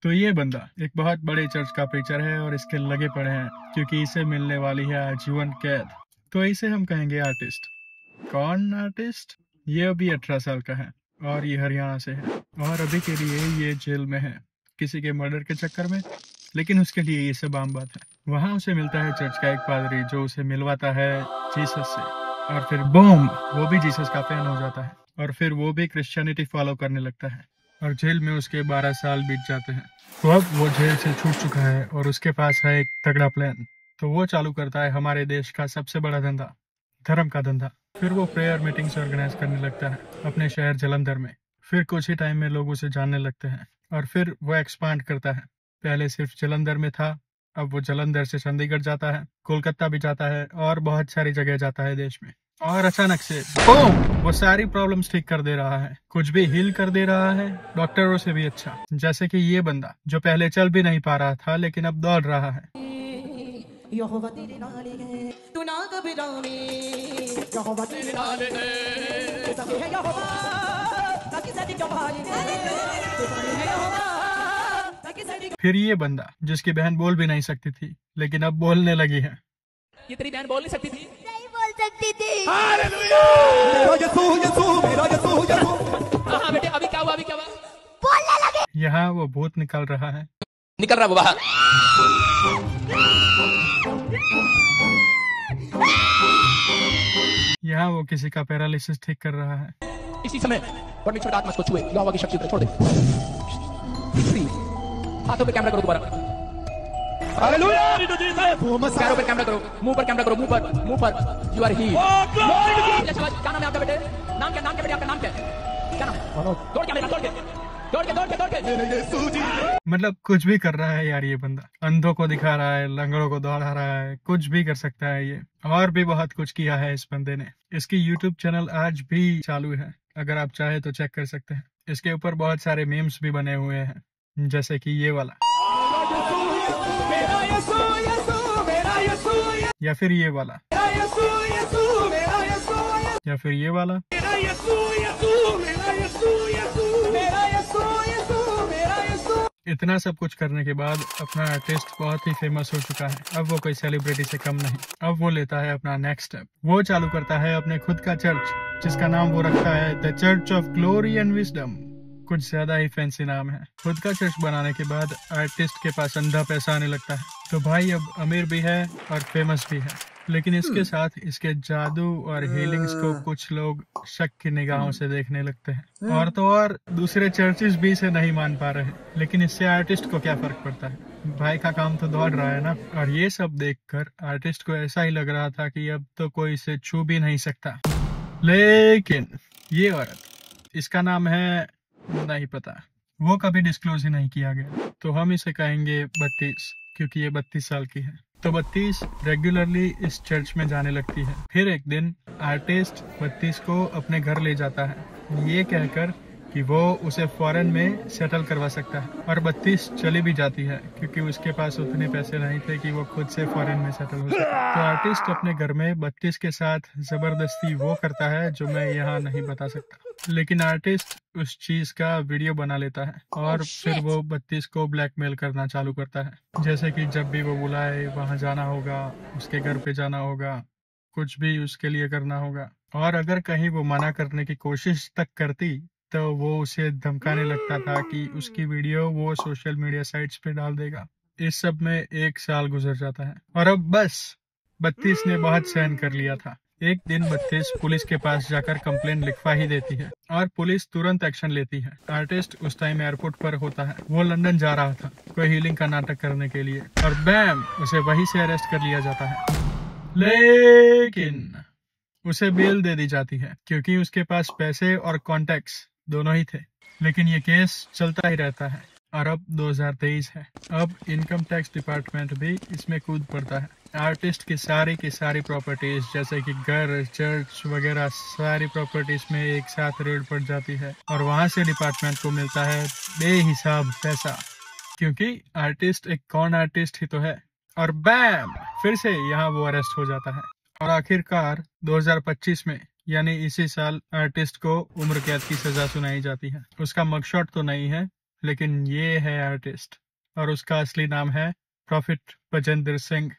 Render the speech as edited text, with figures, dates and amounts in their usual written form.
तो ये बंदा एक बहुत बड़े चर्च का प्रीचर है और इसके लगे पड़े हैं क्योंकि इसे मिलने वाली है आजीवन कैद। तो इसे हम कहेंगे आर्टिस्ट। कौन आर्टिस्ट? ये अभी 18 साल का है और ये हरियाणा से है और अभी के लिए ये जेल में है किसी के मर्डर के चक्कर में। लेकिन उसके लिए ये सब आम बात है। वहाँ उसे मिलता है चर्च का एक पादरी जो उसे मिलवाता है जीसस से और फिर बूम, वो भी जीसस का फैन हो जाता है और फिर वो भी क्रिश्चियनिटी फॉलो करने लगता है और जेल में उसके 12 साल बीत जाते हैं। तो अब वो जेल से छूट चुका है और उसके पास है एक तगड़ा प्लान। तो वो चालू करता है हमारे देश का सबसे बड़ा धंधा, धर्म का धंधा। फिर वो प्रेयर मीटिंग्स ऑर्गेनाइज करने लगता है अपने शहर जलंधर में। फिर कुछ ही टाइम में लोग उसे जानने लगते हैं और फिर वो एक्सपांड करता है। पहले सिर्फ जलंधर में था, अब वो जलंधर से चंडीगढ़ जाता है, कोलकाता भी जाता है और बहुत सारी जगह जाता है देश में। और अचानक से बूम, वो सारी प्रॉब्लम्स ठीक कर दे रहा है, कुछ भी हील कर दे रहा है, डॉक्टरों से भी अच्छा। जैसे कि ये बंदा जो पहले चल भी नहीं पा रहा था लेकिन अब दौड़ रहा है। फिर ये बंदा जिसकी बहन बोल भी नहीं सकती थी लेकिन अब बोलने लगी है। ये तेरी बहन बोल नहीं सकती थी? नहीं बोल सकती थी। हाँ बेटे, अभी क्या हुआ? अभी क्या हुआ? बोलने लगे। यहाँ वो भूत निकल रहा है। निकल रहा बाबा। यहाँ वो किसी का पैरालिसिस ठीक कर रहा है। इसी समय परमेश्वर का आत्मा को छुए, यहोवा की शक्ति उतरे, छोड़ दे। हाथों पे कैमरा करो दोबारा। हालेलुया! पैरों पर कैमरा करो, मुंह पर कैमरा करो, मुंह पर। You are healed. क्या नाम है आपका बेटे? नाम क्या बेटे? आपका नाम क्या है? क्या नाम है? दौड़ के दौड़ के। मतलब कुछ भी कर रहा है यार ये बंदा। अंधों को दिखा रहा है, लंगड़ों को दौड़ा रहा है, कुछ भी कर सकता है ये। और भी बहुत कुछ किया है इस बंदे ने। इसकी यूट्यूब चैनल आज भी चालू है, अगर आप चाहे तो चेक कर सकते हैं। इसके ऊपर बहुत सारे मीम्स भी बने हुए हैं, जैसे कि ये वाला, या फिर ये वाला, या फिर ये वाला। इतना सब कुछ करने के बाद अपना आर्टिस्ट बहुत ही फेमस हो चुका है। अब वो कोई सेलिब्रिटी से कम नहीं। अब वो लेता है अपना नेक्स्ट स्टेप। वो चालू करता है अपने खुद का चर्च, जिसका नाम वो रखता है the church of glory and wisdom. कुछ ज्यादा ही फैंसी नाम है। खुद का चर्च बनाने के बाद आर्टिस्ट के पास अंधा पैसा आने लगता है। तो भाई अब अमीर भी है और फेमस भी है, लेकिन इसके साथ इसके जादू और हीलिंग्स को कुछ लोग शक की निगाहों से देखने लगते हैं। और तो और दूसरे चर्चेस भी इसे नहीं मान पा रहे, लेकिन इससे आर्टिस्ट को क्या फर्क पड़ता है, भाई का काम तो दौड़ रहा है ना। और ये सब देखकर आर्टिस्ट को ऐसा ही लग रहा था कि अब तो कोई इसे छू भी नहीं सकता। लेकिन ये औरत, इसका नाम है नहीं पता, वो कभी डिस्क्लोज ही नहीं किया गया, तो हम इसे कहेंगे 32, क्योंकि ये 32 साल की है। तो 32 रेगुलरली इस चर्च में जाने लगती है। फिर एक दिन आर्टिस्ट 32 को अपने घर ले जाता है, ये कहकर कि वो उसे फॉरेन में सेटल करवा सकता है। और 32 चली भी जाती है क्योंकि उसके पास उतने पैसे नहीं थे कि वो खुद से फॉरेन में सेटल हो सके। तो आर्टिस्ट अपने घर में 32 के साथ जबरदस्ती वो करता है जो मैं यहाँ नहीं बता सकता, लेकिन आर्टिस्ट उस चीज का वीडियो बना लेता है और फिर वो 32 को ब्लैकमेल करना चालू करता है। जैसे कि जब भी वो बुलाए वहां जाना होगा, उसके घर पे जाना होगा, कुछ भी उसके लिए करना होगा। और अगर कहीं वो मना करने की कोशिश तक करती तो वो उसे धमकाने लगता था कि उसकी वीडियो वो सोशल मीडिया साइट्स पे डाल देगा। इस सब में 1 साल गुजर जाता है और अब बस 32 ने बहुत सहन कर लिया था। एक दिन 32 पुलिस के पास जाकर कंप्लेंट लिखवा ही देती है और पुलिस तुरंत एक्शन लेती है। आर्टिस्ट उस टाइम एयरपोर्ट पर होता है, वो लंदन जा रहा था कोई हीलिंग का नाटक करने के लिए, और बैम, उसे वहीं से अरेस्ट कर लिया जाता है। लेकिन उसे बेल दे दी जाती है क्योंकि उसके पास पैसे और कॉन्टेक्ट्स दोनों ही थे। लेकिन ये केस चलता ही रहता है और अब 2023 है। अब इनकम टैक्स डिपार्टमेंट भी इसमें कूद पड़ता है। आर्टिस्ट की सारी प्रॉपर्टीज जैसे कि घर, चर्च वगैरह सारी प्रॉपर्टीज में एक साथ रेड पड़ जाती है और वहां से डिपार्टमेंट को मिलता है बेहिसाब पैसा, क्योंकि आर्टिस्ट एक कॉन आर्टिस्ट ही तो है। और बैम, फिर से यहाँ वो अरेस्ट हो जाता है और आखिरकार 2025 में यानी इसी साल आर्टिस्ट को उम्र कैद की सजा सुनाई जाती है। उसका मगशॉट तो नहीं है, लेकिन ये है आर्टिस्ट और उसका असली नाम है प्रॉफिट बजेंद्र सिंह।